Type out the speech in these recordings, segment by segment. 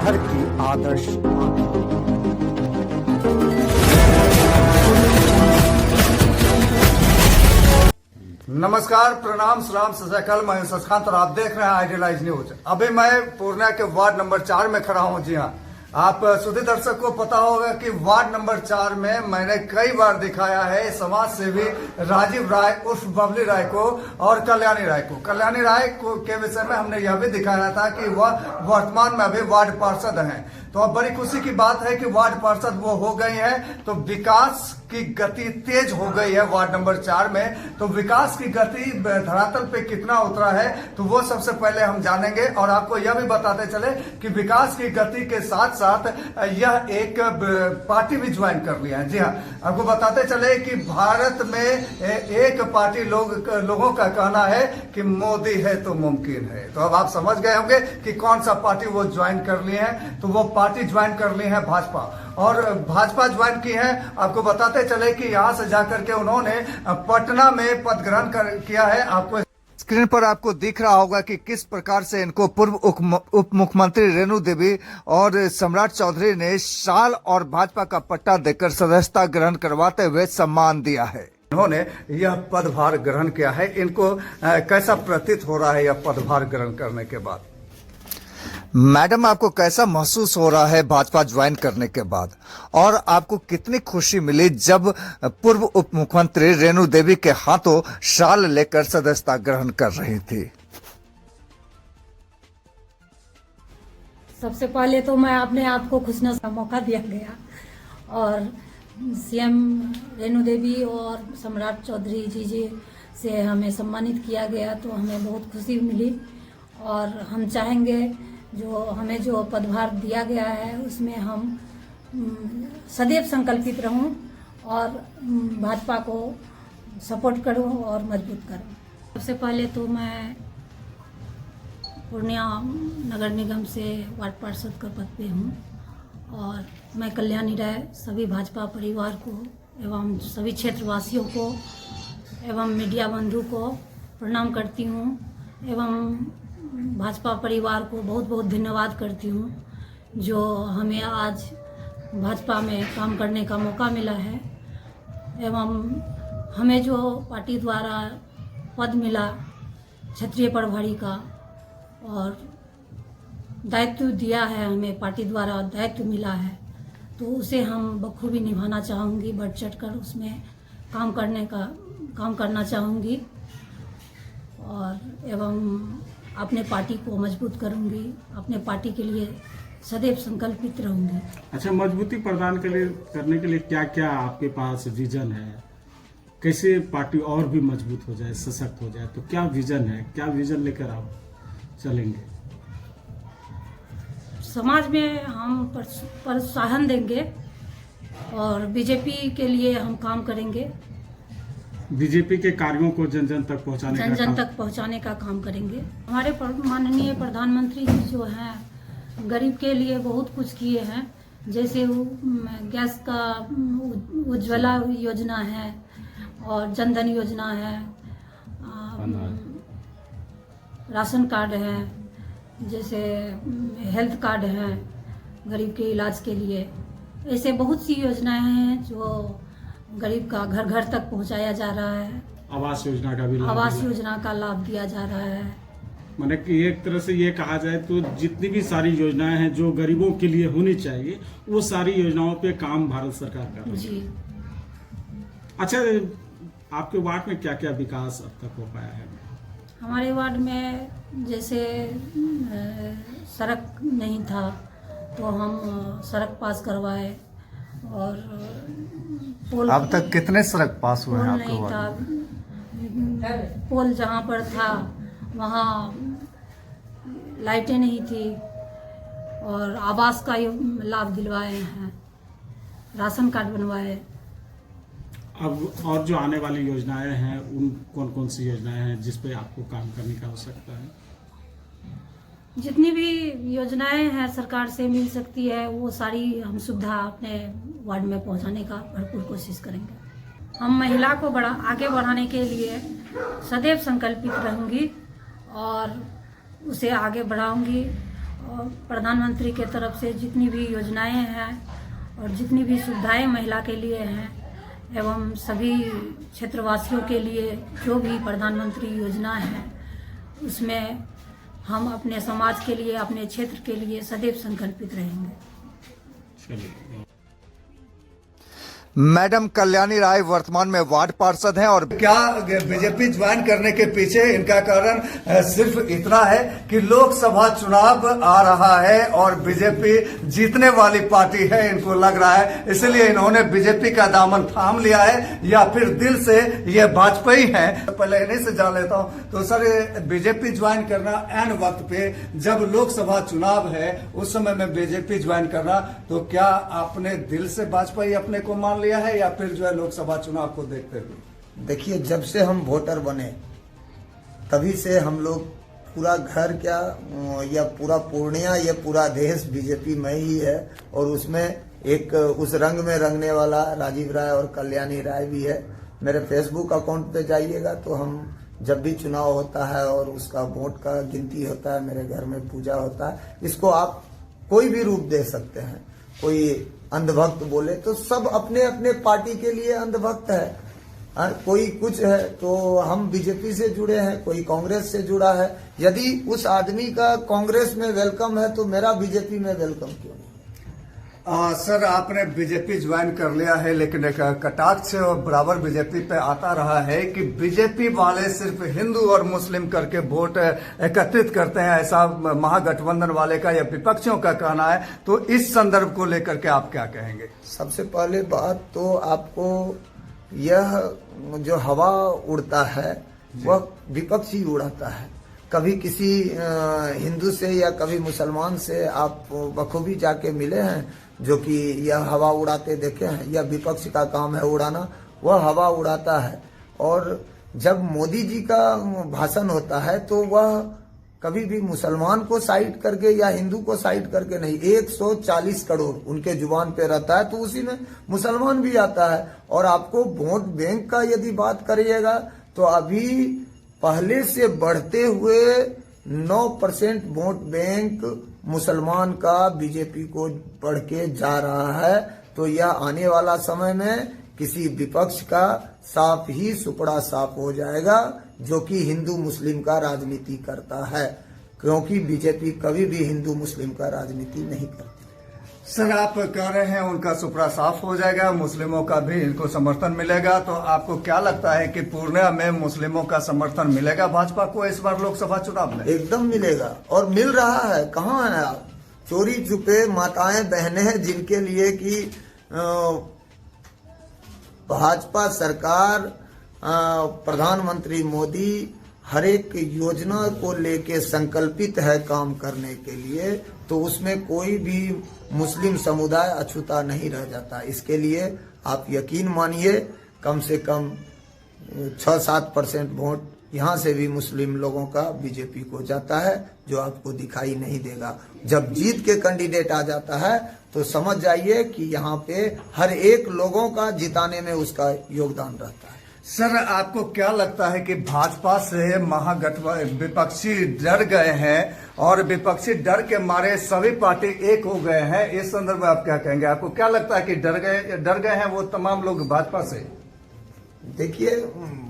शहर की आदर्श नमस्कार, प्रणाम, सलाम, सत श्री अकाल। मैं शशकांत और आप देख रहे हैं आइडियलाइज न्यूज। अभी मैं पूर्णिया के वार्ड नंबर 4 में खड़ा हूं। जी हाँ, आप सुधी दर्शक को पता होगा कि वार्ड नंबर 4 में मैंने कई बार दिखाया है समाज सेवी राजीव राय उर्फ बबली राय को और कल्याणी राय को। कल्याणी राय को के विषय में हमने यह भी दिखाया था कि वह वर्तमान में अभी वार्ड पार्षद हैं। तो अब बड़ी खुशी की बात है कि वार्ड पार्षद वो हो गई हैं, तो विकास की गति तेज हो गई है वार्ड नंबर 4 में। तो विकास की गति धरातल पे कितना उतरा है तो वो सबसे पहले हम जानेंगे और आपको यह भी बताते चले कि विकास की गति के साथ साथ यह एक पार्टी भी ज्वाइन कर लिया है। जी हाँ, आपको बताते चले कि भारत में एक पार्टी लोगों का कहना है कि मोदी है तो मुमकिन है। तो अब आप समझ गए होंगे कि कौन सा पार्टी वो ज्वाइन कर लिए हैं। तो वो पार्टी ज्वाइन कर ली है भाजपा, और भाजपा ज्वाइन की है। आपको बताते चले कि यहां से जाकर के उन्होंने पटना में पद ग्रहण किया है। आपको स्क्रीन पर आपको दिख रहा होगा कि किस प्रकार से इनको पूर्व उप मुख्यमंत्री रेणु देवी और सम्राट चौधरी ने शाल और भाजपा का पट्टा देकर सदस्यता ग्रहण करवाते हुए सम्मान दिया है। इन्होंने यह पदभार ग्रहण किया है। इनको कैसा प्रतीत हो रहा है यह पदभार ग्रहण करने के बाद? मैडम, आपको कैसा महसूस हो रहा है भाजपा ज्वाइन करने के बाद, और आपको कितनी खुशी मिली जब पूर्व उप मुख्यमंत्री रेणु देवी के हाथों शाल लेकर सदस्यता ग्रहण कर रही थी? सबसे पहले तो मैं अपने आप को खुशनसीब का मौका दिया गया और सीएम रेणु देवी और सम्राट चौधरी जी से हमें सम्मानित किया गया, तो हमें बहुत खुशी मिली। और हम चाहेंगे हमें जो पदभार दिया गया है उसमें हम सदैव संकल्पित रहूं और भाजपा को सपोर्ट करूं और मजबूत करूं। सबसे पहले तो मैं पूर्णिया नगर निगम से वार्ड पार्षद का पद पे हूं और मैं कल्याणी राय सभी भाजपा परिवार को एवं सभी क्षेत्रवासियों को एवं मीडिया बंधु को प्रणाम करती हूं एवं भाजपा परिवार को बहुत बहुत धन्यवाद करती हूँ जो हमें आज भाजपा में काम करने का मौका मिला है एवं हमें जो पार्टी द्वारा पद मिला क्षेत्रीय प्रभारी का और दायित्व दिया है, हमें पार्टी द्वारा दायित्व मिला है, तो उसे हम बखूबी निभाना चाहूँगी। बढ़ चढ़ कर उसमें काम करना चाहूँगी और एवं अपने पार्टी को मजबूत करूंगी, अपने पार्टी के लिए सदैव संकल्पित रहूंगी। अच्छा, मजबूती प्रदान करने के लिए क्या क्या आपके पास विजन है? कैसे पार्टी और भी मजबूत हो जाए, सशक्त हो जाए, तो क्या विजन है? क्या विजन लेकर आप चलेंगे? समाज में हम प्रोत्साहन देंगे और बीजेपी के लिए हम काम करेंगे। बीजेपी के कार्यों को जन जन तक पहुंचाने का काम करेंगे। हमारे माननीय प्रधानमंत्री जी जो हैं गरीब के लिए बहुत कुछ किए हैं, जैसे गैस का उज्ज्वला योजना है और जनधन योजना है, राशन कार्ड है, जैसे हेल्थ कार्ड है गरीब के इलाज के लिए। ऐसे बहुत सी योजनाएं हैं जो गरीब का घर घर तक पहुंचाया जा रहा है। आवास योजना का लाभ दिया जा रहा है। माने कि एक तरह से ये कहा जाए तो जितनी भी सारी योजनाएं हैं जो गरीबों के लिए होनी चाहिए वो सारी योजनाओं पे काम भारत सरकार कर रही है। जी। अच्छा, आपके वार्ड में क्या क्या विकास अब तक हो पाया है? हमारे वार्ड में जैसे सड़क नहीं था तो हम सड़क पास करवाए और पोल। अब तक कितने सड़क पास हुए हैं आपके वार्ड में? पोल जहाँ पर था वहाँ लाइटें नहीं थी और आवास का लाभ दिलवाए हैं, राशन कार्ड बनवाए। अब और जो आने वाली योजनाएं हैं उन कौन सी योजनाएं हैं जिस पे आपको काम करने की आवश्यकता है? जितनी भी योजनाएं हैं सरकार से मिल सकती है वो सारी हम सुविधा अपने वार्ड में पहुंचाने का भरपूर कोशिश करेंगे। हम महिला को आगे बढ़ाने के लिए सदैव संकल्पित रहूंगी और उसे आगे बढ़ाऊंगी और प्रधानमंत्री के तरफ से जितनी भी योजनाएं हैं और जितनी भी सुविधाएं महिला के लिए हैं एवं सभी क्षेत्रवासियों के लिए जो भी प्रधानमंत्री योजना है उसमें हम अपने समाज के लिए, अपने क्षेत्र के लिए सदैव संकल्पित रहेंगे। मैडम कल्याणी राय वर्तमान में वार्ड पार्षद हैं और क्या बीजेपी ज्वाइन करने के पीछे इनका कारण सिर्फ इतना है कि लोकसभा चुनाव आ रहा है और बीजेपी जीतने वाली पार्टी है, इनको लग रहा है, इसलिए इन्होंने बीजेपी का दामन थाम लिया है या फिर दिल से ये वाजपेयी हैं। पहले इन्हीं से जान लेता हूं, तो सर बीजेपी ज्वाइन करना एन वक्त पे जब लोकसभा चुनाव है उस समय में बीजेपी ज्वाइन करना, तो क्या आपने दिल से वाजपेयी अपने को मान लिया है या फिर जो है लोकसभा चुनाव को देखते हुए? देखिए, जब से हम वोटर बने तभी से हम लोग पूरा घर क्या या पूरा पूर्णिया या पूरा देश बीजेपी में ही है और उसमें एक उस रंग में रंगने वाला राजीव राय और कल्याणी राय भी है। मेरे फेसबुक अकाउंट पे जाइएगा तो हम जब भी चुनाव होता है और उसका वोट का गिनती होता है, मेरे घर में पूजा होता है, इसको आप कोई भी रूप दे सकते हैं। कोई अंधभक्त बोले तो सब अपने अपने पार्टी के लिए अंधभक्त है। कोई कुछ है तो हम बीजेपी से जुड़े हैं, कोई कांग्रेस से जुड़ा है। यदि उस आदमी का कांग्रेस में वेलकम है तो मेरा बीजेपी में वेलकम क्यों नहीं? सर आपने बीजेपी ज्वाइन कर लिया है, लेकिन एक कटाक्ष बराबर बीजेपी पे आता रहा है कि बीजेपी वाले सिर्फ हिंदू और मुस्लिम करके वोट एकत्रित करते हैं, ऐसा महागठबंधन वाले का या विपक्षियों का कहना है। तो इस संदर्भ को लेकर के आप क्या कहेंगे? सबसे पहले बात तो आपको यह जो हवा उड़ता है वह विपक्ष ही उड़ाता है। कभी किसी हिंदू से या कभी मुसलमान से आप बखूबी जाके मिले हैं जो कि यह हवा उड़ाते देखे हैं? यह विपक्ष का काम है उड़ाना, वह हवा उड़ाता है। और जब मोदी जी का भाषण होता है तो वह कभी भी मुसलमान को साइड करके या हिंदू को साइड करके नहीं, 140 करोड़ उनके जुबान पे रहता है तो उसी में मुसलमान भी आता है। और आपको वोट बैंक का यदि बात करिएगा तो अभी पहले से बढ़ते हुए 9% वोट बैंक मुसलमान का बीजेपी को बढ़ के जा रहा है। तो यह आने वाला समय में किसी विपक्ष का साफ ही सुपड़ा साफ हो जाएगा जो कि हिंदू मुस्लिम का राजनीति करता है, क्योंकि बीजेपी कभी भी हिंदू मुस्लिम का राजनीति नहीं करती। सर आप कह रहे हैं उनका सुपड़ा साफ हो जाएगा, मुस्लिमों का भी इनको समर्थन मिलेगा, तो आपको क्या लगता है कि पूर्णिया में मुस्लिमों का समर्थन मिलेगा भाजपा को इस बार लोकसभा चुनाव में? एकदम मिलेगा और मिल रहा है। कहाँ है आप? चोरी छुपे माताएं बहनें हैं जिनके लिए कि भाजपा सरकार, प्रधानमंत्री मोदी हर एक योजना को लेके संकल्पित है काम करने के लिए, तो उसमें कोई भी मुस्लिम समुदाय अछूता नहीं रह जाता। इसके लिए आप यकीन मानिए कम से कम 6-7% वोट यहाँ से भी मुस्लिम लोगों का बीजेपी को जाता है, जो आपको दिखाई नहीं देगा। जब जीत के कैंडिडेट आ जाता है तो समझ जाइए कि यहाँ पे हर एक लोगों का जिताने में उसका योगदान रहता है। सर आपको क्या लगता है कि भाजपा से महागठबंधन विपक्षी डर गए हैं और विपक्षी डर के मारे सभी पार्टी एक हो गए हैं, इस संदर्भ में आप क्या कहेंगे? आपको क्या लगता है कि डर गए हैं वो तमाम लोग भाजपा से? देखिए,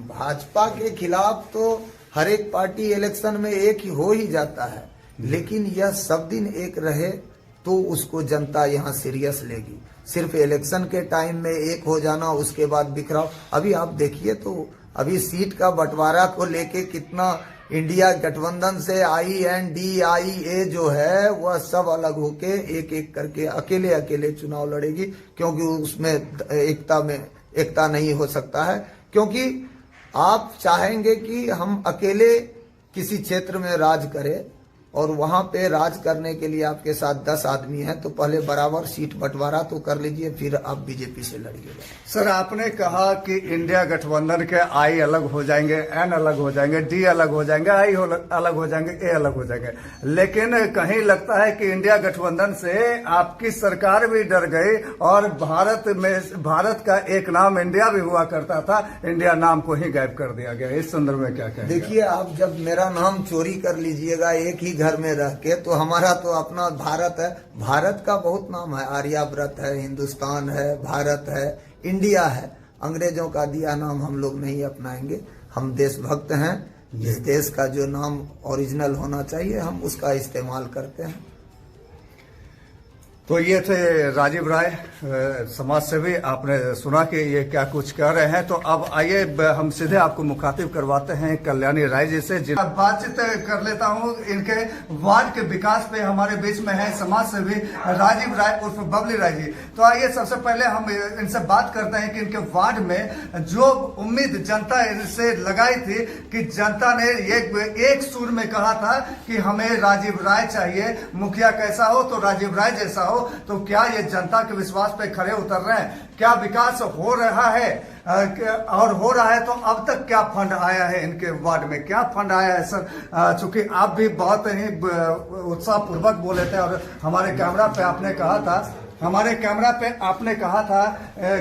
भाजपा के खिलाफ तो हर एक पार्टी इलेक्शन में एक ही हो ही जाता है, लेकिन यह सब दिन एक रहे तो उसको जनता यहाँ सीरियस लेगी। सिर्फ इलेक्शन के टाइम में एक हो जाना, उसके बाद बिखराव। अभी आप देखिए तो अभी सीट का बंटवारा को लेके कितना इंडिया गठबंधन से INDIA जो है वह सब अलग होके एक एक करके अकेले अकेले चुनाव लड़ेगी, क्योंकि उसमें एकता नहीं हो सकता है। क्योंकि आप चाहेंगे कि हम अकेले किसी क्षेत्र में राज करें और वहां पे राज करने के लिए आपके साथ 10 आदमी हैं, तो पहले बराबर सीट बंटवारा तो कर लीजिए, फिर आप बीजेपी से लड़िएगा। सर आपने कहा कि इंडिया गठबंधन के I अलग हो जाएंगे, N अलग हो जाएंगे, D अलग हो जाएंगे, I अलग हो जाएंगे, A अलग हो जाएंगे, लेकिन कहीं लगता है कि इंडिया गठबंधन से आपकी सरकार भी डर गई और भारत का एक नाम इंडिया भी हुआ करता था, इंडिया नाम को ही गायब कर दिया गया। इस संदर्भ में क्या कहेंगे? देखिए, आप जब मेरा नाम चोरी कर लीजिएगा एक ही घर में रह के, तो हमारा तो अपना भारत है, भारत का बहुत नाम है, आर्यावर्त है, हिंदुस्तान है, भारत है, इंडिया है। अंग्रेजों का दिया नाम हम लोग नहीं अपनाएंगे। हम देशभक्त हैं, इस देश का जो नाम ओरिजिनल होना चाहिए हम उसका इस्तेमाल करते हैं। तो ये थे राजीव राय, समाज सेवी। आपने सुना कि ये क्या कुछ कह रहे हैं। तो अब आइए हम सीधे आपको मुखातिब करवाते हैं कल्याणी राय जी से। बातचीत कर लेता हूँ। इनके वार्ड के विकास पे हमारे बीच में है समाज सेवी राजीव राय उर्फ बबली राय जी। तो आइए सबसे पहले हम इनसे बात करते हैं कि इनके वार्ड में जो उम्मीद जनता इनसे लगाई थी कि जनता ने एक सुर में कहा था कि हमें राजीव राय चाहिए, मुखिया कैसा हो तो राजीव राय जैसा हो। तो क्या ये जनता के विश्वास पे खरे उतर रहे हैं? क्या विकास हो रहा है? और हो रहा है तो अब तक क्या फंड आया है इनके वार्ड में? क्या फंड आया है सर? चूंकि आप भी बहुत ही उत्साह पूर्वक बोले थे और हमारे कैमरा पे आपने कहा था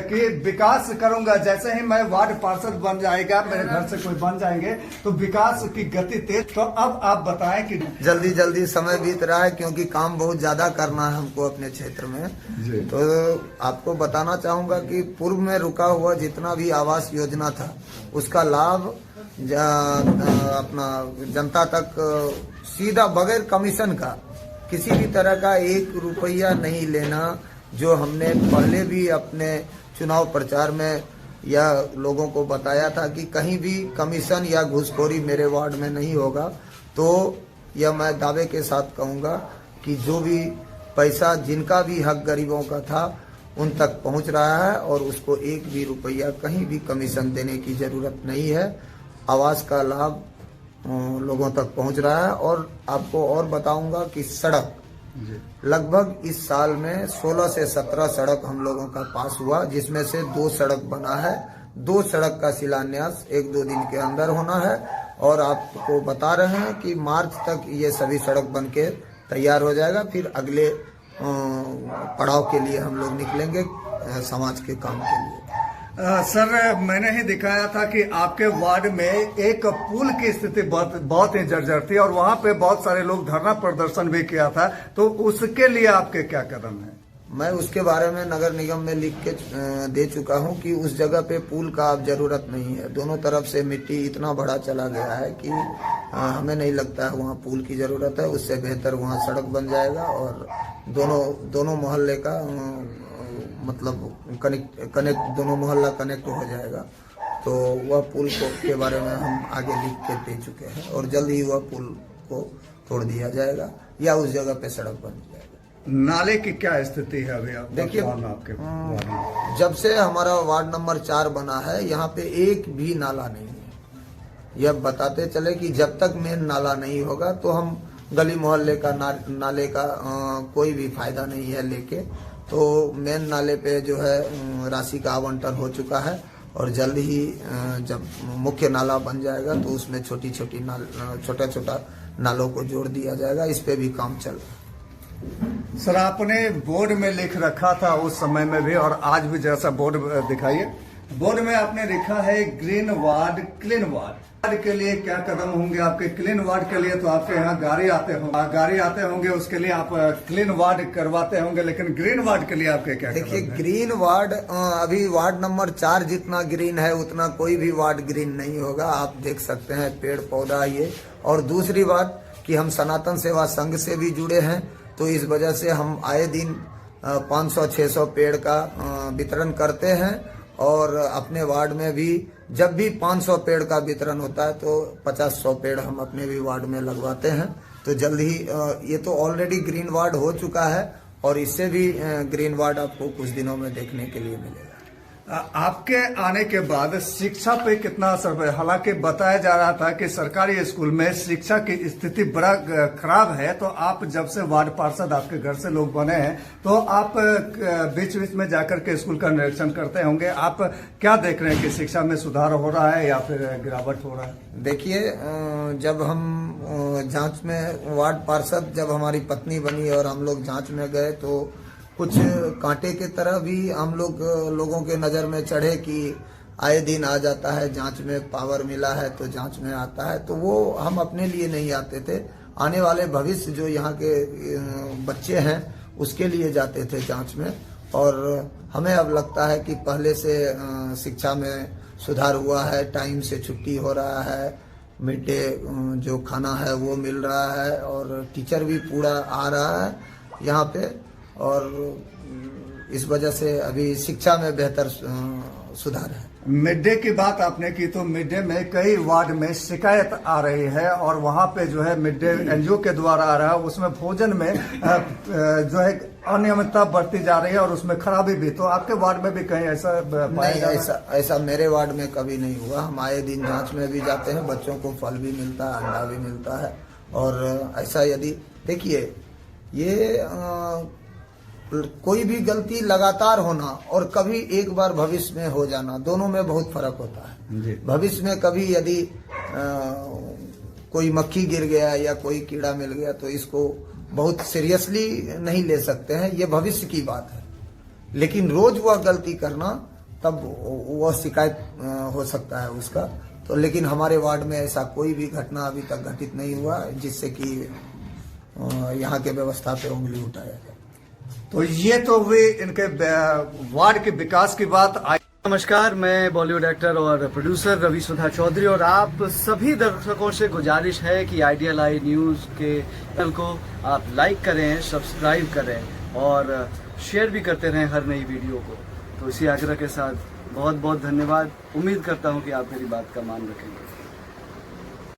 कि विकास करूंगा, जैसे ही मैं वार्ड पार्षद बन जाएगा, मेरे घर से कोई बन जाएंगे तो विकास की गति तेज। तो अब आप बताएं कि जल्दी जल्दी समय बीत रहा है क्योंकि काम बहुत ज्यादा करना है हमको अपने क्षेत्र में जी। तो आपको बताना चाहूंगा कि पूर्व में रुका हुआ जितना भी आवास योजना था उसका लाभ अपना जनता तक सीधा बगैर कमीशन का, किसी भी तरह का 1 रुपया नहीं लेना, जो हमने पहले भी अपने चुनाव प्रचार में या लोगों को बताया था कि कहीं भी कमीशन या घूसखोरी मेरे वार्ड में नहीं होगा। तो यह मैं दावे के साथ कहूँगा कि जो भी पैसा जिनका भी हक गरीबों का था उन तक पहुँच रहा है और उसको 1 भी रुपया कहीं भी कमीशन देने की जरूरत नहीं है। आवास का लाभ लोगों तक पहुंच रहा है। और आपको और बताऊंगा कि सड़क लगभग इस साल में 16 से 17 सड़क हम लोगों का पास हुआ, जिसमें से 2 सड़क बना है। 2 सड़क का शिलान्यास 1-2 दिन के अंदर होना है और आपको बता रहे हैं कि मार्च तक ये सभी सड़क बनके तैयार हो जाएगा। फिर अगले पड़ाव के लिए हम लोग निकलेंगे समाज के काम के लिए। सर, मैंने ही दिखाया था कि आपके वार्ड में एक पुल की स्थिति बहुत ही जर्जर थी और वहां पे बहुत सारे लोग धरना प्रदर्शन भी किया था। तो उसके लिए आपके क्या कदम है? मैं उसके बारे में नगर निगम में लिख के दे चुका हूं कि उस जगह पे पुल का अब जरूरत नहीं है। दोनों तरफ से मिट्टी इतना बड़ा चला गया है कि हमें नहीं लगता है वहाँ पुल की जरूरत है। उससे बेहतर वहाँ सड़क बन जाएगा और दोनों मोहल्ले का मतलब कनेक्ट दोनों मोहल्ला कनेक्ट हो जाएगा। तो वह पुल के बारे में हम आगे लिख के दे चुके हैं और जल्द ही वह पुल को तोड़ दिया जाएगा या उस जगह पे सड़क बन जाएगा। नाले की क्या स्थिति है अभी? देखिए, आपके जब से हमारा वार्ड नंबर 4 बना है यहाँ पे एक भी नाला नहीं है। यह बताते चले कि जब तक मेन नाला नहीं होगा तो हम गली मोहल्ले का नाले का कोई भी फायदा नहीं है लेके। तो मेन नाले पे जो है राशि का आवंटन हो चुका है और जल्द ही जब मुख्य नाला बन जाएगा तो उसमें छोटा नालों को जोड़ दिया जाएगा। इस पे भी काम चल रहा है। सर, आपने बोर्ड में लिख रखा था उस समय में भी और आज भी, जैसा बोर्ड दिखाइए, बोर्ड में आपने लिखा है ग्रीन वार्ड क्लीन वार्ड के लिए क्या कदम होंगे आपके? क्लीन वार्ड के लिए तो आपके यहाँ गाड़ी आते होंगे, उसके लिए आप क्लीन वार्ड करवाते होंगे, लेकिन ग्रीन वार्ड के लिए आपके क्या? देखिए, ग्रीन वार्ड अभी वार्ड नंबर 4 जितना ग्रीन है उतना कोई भी वार्ड ग्रीन नहीं होगा। आप देख सकते हैं पेड़ पौधा ये। और दूसरी बात कि हम सनातन सेवा संघ से भी जुड़े हैं, तो इस वजह से हम आए दिन 500-600 पेड़ का वितरण करते हैं और अपने वार्ड में भी जब भी 500 पेड़ का वितरण होता है तो 50-100 पेड़ हम अपने भी वार्ड में लगवाते हैं। तो जल्द ही ये तो ऑलरेडी ग्रीन वार्ड हो चुका है और इससे भी ग्रीन वार्ड आपको कुछ दिनों में देखने के लिए मिलेगा। आपके आने के बाद शिक्षा पे कितना असर है? हालांकि बताया जा रहा था कि सरकारी स्कूल में शिक्षा की स्थिति बड़ा खराब है। तो आप जब से वार्ड पार्षद आपके घर से लोग बने हैं तो आप बीच बीच में जाकर के स्कूल का निरीक्षण करते होंगे। आप क्या देख रहे हैं कि शिक्षा में सुधार हो रहा है या फिर गिरावट हो रहा है? देखिए, जब हम जांच में वार्ड पार्षद जब हमारी पत्नी बनी और हम लोग जांच में गए तो कुछ कांटे की तरह भी हम लोगों के नज़र में चढ़े कि आए दिन आ जाता है, जांच में पावर मिला है तो जांच में आता है। तो वो हम अपने लिए नहीं आते थे, आने वाले भविष्य जो यहाँ के बच्चे हैं उसके लिए जाते थे जांच में। और हमें अब लगता है कि पहले से शिक्षा में सुधार हुआ है, टाइम से छुट्टी हो रहा है, मिड डे जो खाना है वो मिल रहा है और टीचर भी पूरा आ रहा है यहाँ पे। और इस वजह से अभी शिक्षा में बेहतर सुधार है। मिड डे की बात आपने की तो मिड डे में कई वार्ड में शिकायत आ रही है और वहां पे जो है मिड डे एनजीओ के द्वारा आ रहा है, उसमें भोजन में जो है अनियमितता बढ़ती जा रही है और उसमें खराबी भी। तो आपके वार्ड में भी कहीं ऐसा नहीं, ऐसा मेरे वार्ड में कभी नहीं हुआ। हम आए दिन जांच में भी जाते हैं, बच्चों को फल भी मिलता है, अंडा भी मिलता है। और ऐसा यदि देखिए ये कोई भी गलती लगातार होना और कभी एक बार भविष्य में हो जाना, दोनों में बहुत फर्क होता है। भविष्य में कभी यदि कोई मक्खी गिर गया या कोई कीड़ा मिल गया तो इसको बहुत सीरियसली नहीं ले सकते हैं, ये भविष्य की बात है। लेकिन रोज वह गलती करना तब वह शिकायत हो सकता है उसका। तो लेकिन हमारे वार्ड में ऐसा कोई भी घटना अभी तक घटित नहीं हुआ जिससे कि यहाँ के व्यवस्था पे उंगली उठाया जाए। तो ये तो हुई इनके वार्ड के विकास की बात। नमस्कार, मैं बॉलीवुड एक्टर और प्रोड्यूसर रवि सुधा चौधरी और आप सभी दर्शकों से गुजारिश है कि आइडियल आई न्यूज़ के चैनल को आप लाइक करें, सब्सक्राइब करें और शेयर भी करते रहें हर नई वीडियो को। तो इसी आग्रह के साथ बहुत बहुत धन्यवाद। उम्मीद करता हूं कि आप मेरी बात का मान रखेंगे।